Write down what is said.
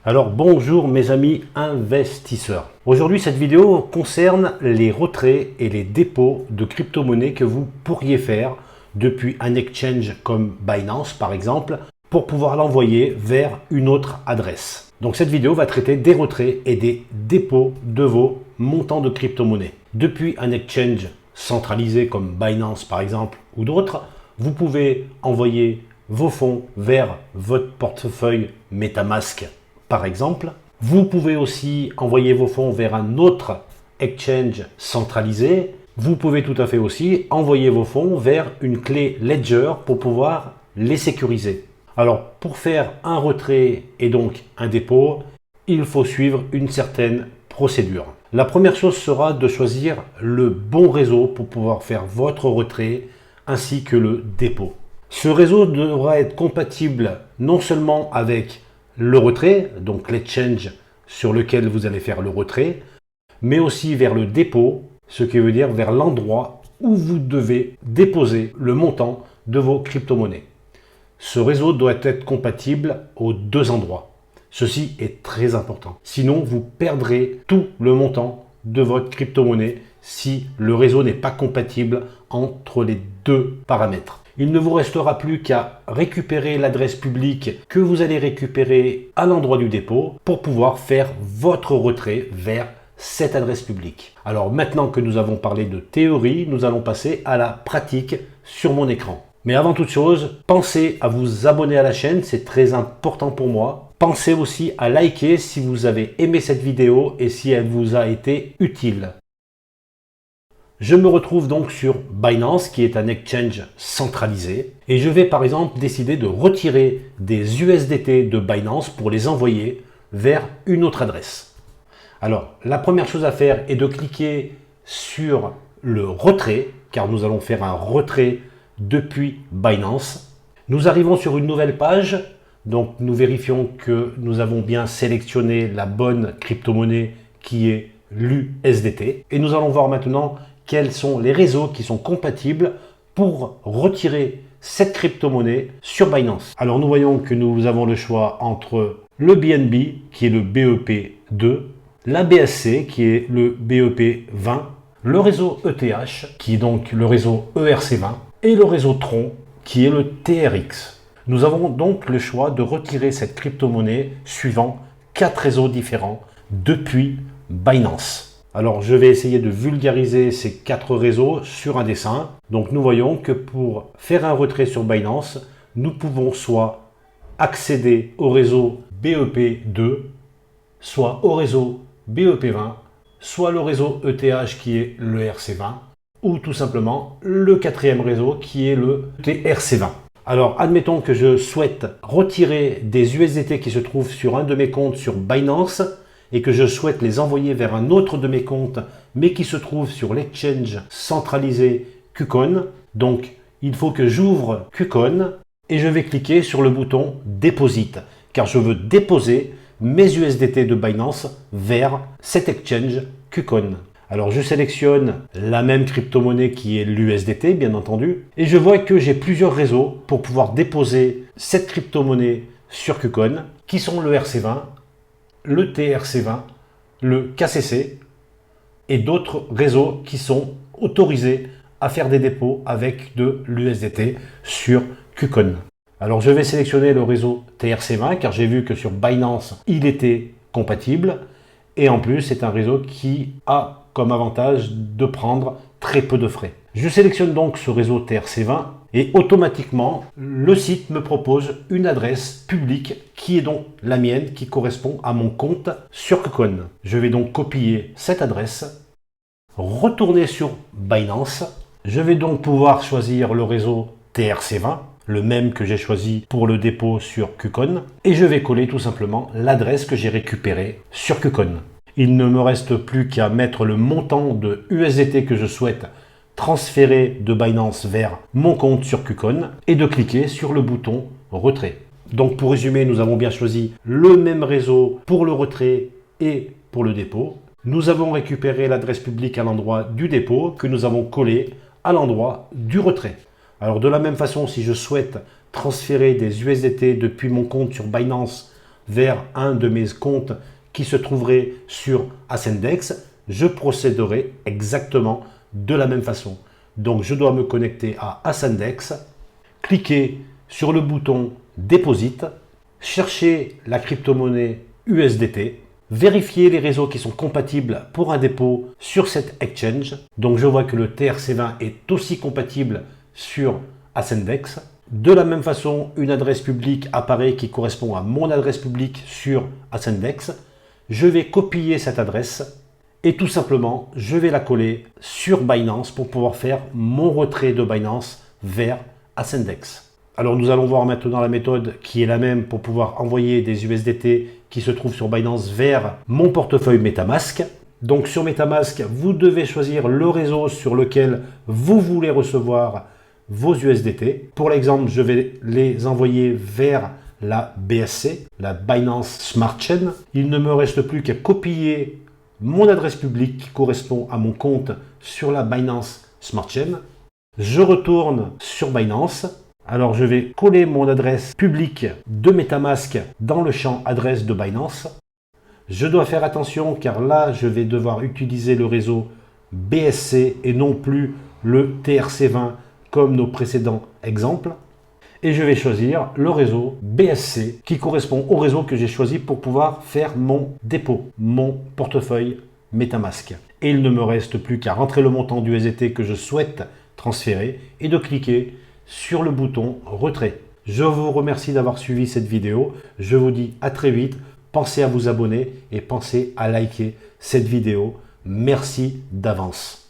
Alors bonjour mes amis investisseurs. Aujourd'hui cette vidéo concerne les retraits et les dépôts de crypto-monnaies que vous pourriez faire depuis un exchange comme Binance par exemple pour pouvoir l'envoyer vers une autre adresse. Donc cette vidéo va traiter des retraits et des dépôts de vos montants de crypto-monnaies. Depuis un exchange centralisé comme Binance par exemple ou d'autres, vous pouvez envoyer vos fonds vers votre portefeuille MetaMask par exemple. Vous pouvez aussi envoyer vos fonds vers un autre exchange centralisé. Vous pouvez tout à fait aussi envoyer vos fonds vers une clé Ledger pour pouvoir les sécuriser. Alors pour faire un retrait et donc un dépôt, il faut suivre une certaine procédure. La première chose sera de choisir le bon réseau pour pouvoir faire votre retrait ainsi que le dépôt. Ce réseau devra être compatible non seulement avec le retrait, donc l'exchange sur lequel vous allez faire le retrait, mais aussi vers le dépôt, ce qui veut dire vers l'endroit où vous devez déposer le montant de vos crypto-monnaies. Ce réseau doit être compatible aux deux endroits. Ceci est très important. Sinon, vous perdrez tout le montant de votre crypto-monnaie si le réseau n'est pas compatible entre les deux paramètres. Il ne vous restera plus qu'à récupérer l'adresse publique que vous allez récupérer à l'endroit du dépôt pour pouvoir faire votre retrait vers cette adresse publique. Alors maintenant que nous avons parlé de théorie, nous allons passer à la pratique sur mon écran. Mais avant toute chose, pensez à vous abonner à la chaîne, c'est très important pour moi. Pensez aussi à liker si vous avez aimé cette vidéo et si elle vous a été utile. Je me retrouve donc sur Binance qui est un exchange centralisé et je vais par exemple décider de retirer des USDT de Binance pour les envoyer vers une autre adresse. Alors la première chose à faire est de cliquer sur le retrait car nous allons faire un retrait depuis Binance. Nous arrivons sur une nouvelle page, donc nous vérifions que nous avons bien sélectionné la bonne crypto-monnaie qui est l'USDT et nous allons voir maintenant quels sont les réseaux qui sont compatibles pour retirer cette crypto-monnaie sur Binance. Alors nous voyons que nous avons le choix entre le BNB qui est le BEP2, la BSC qui est le BEP20, le réseau ETH qui est donc le réseau ERC20 et le réseau Tron qui est le TRX. Nous avons donc le choix de retirer cette crypto-monnaie suivant 4 réseaux différents depuis Binance. Alors je vais essayer de vulgariser ces 4 réseaux sur un dessin. Donc nous voyons que pour faire un retrait sur Binance, nous pouvons soit accéder au réseau BEP2, soit au réseau BEP20, soit le réseau ETH qui est le RC20, ou tout simplement le 4e réseau qui est le TRC20. Alors admettons que je souhaite retirer des USDT qui se trouvent sur un de mes comptes sur Binance et que je souhaite les envoyer vers un autre de mes comptes, mais qui se trouve sur l'exchange centralisé KuCoin. Donc, il faut que j'ouvre KuCoin et je vais cliquer sur le bouton Deposit, car je veux déposer mes USDT de Binance vers cet exchange KuCoin. Alors, je sélectionne la même crypto-monnaie qui est l'USDT, bien entendu, et je vois que j'ai plusieurs réseaux pour pouvoir déposer cette crypto-monnaie sur KuCoin, qui sont le RC20, le TRC20, le KCC et d'autres réseaux qui sont autorisés à faire des dépôts avec de l'USDT sur KuCoin. Alors je vais sélectionner le réseau TRC20 car j'ai vu que sur Binance il était compatible et en plus c'est un réseau qui a comme avantage de prendre très peu de frais. Je sélectionne donc ce réseau TRC20 et automatiquement, le site me propose une adresse publique qui est donc la mienne, qui correspond à mon compte sur KuCoin. Je vais donc copier cette adresse, retourner sur Binance. Je vais donc pouvoir choisir le réseau TRC20, le même que j'ai choisi pour le dépôt sur KuCoin. Et je vais coller tout simplement l'adresse que j'ai récupérée sur KuCoin. Il ne me reste plus qu'à mettre le montant de USDT que je souhaite transférer de Binance vers mon compte sur KuCoin et de cliquer sur le bouton retrait. Donc pour résumer, nous avons bien choisi le même réseau pour le retrait et pour le dépôt. Nous avons récupéré l'adresse publique à l'endroit du dépôt que nous avons collé à l'endroit du retrait. Alors de la même façon, si je souhaite transférer des USDT depuis mon compte sur Binance vers un de mes comptes qui se trouverait sur Ascendex, je procéderai exactement de la même façon. Donc je dois me connecter à Ascendex, cliquer sur le bouton Deposit, chercher la crypto-monnaie USDT, vérifier les réseaux qui sont compatibles pour un dépôt sur cette exchange. Donc je vois que le TRC20 est aussi compatible sur Ascendex. De la même façon, une adresse publique apparaît qui correspond à mon adresse publique sur Ascendex. Je vais copier cette adresse et tout simplement, je vais la coller sur Binance pour pouvoir faire mon retrait de Binance vers Ascendex. Alors nous allons voir maintenant la méthode qui est la même pour pouvoir envoyer des USDT qui se trouvent sur Binance vers mon portefeuille MetaMask. Donc sur MetaMask, vous devez choisir le réseau sur lequel vous voulez recevoir vos USDT. Pour l'exemple, je vais les envoyer vers la BSC, la Binance Smart Chain. Il ne me reste plus qu'à copier mon adresse publique qui correspond à mon compte sur la Binance Smart Chain. Je retourne sur Binance. Alors je vais coller mon adresse publique de MetaMask dans le champ adresse de Binance. Je dois faire attention car là je vais devoir utiliser le réseau BSC et non plus le TRC20 comme nos précédents exemples. Et je vais choisir le réseau BSC qui correspond au réseau que j'ai choisi pour pouvoir faire mon dépôt, mon portefeuille MetaMask. Et il ne me reste plus qu'à rentrer le montant du USDT que je souhaite transférer et de cliquer sur le bouton retrait. Je vous remercie d'avoir suivi cette vidéo. Je vous dis à très vite. Pensez à vous abonner et pensez à liker cette vidéo. Merci d'avance.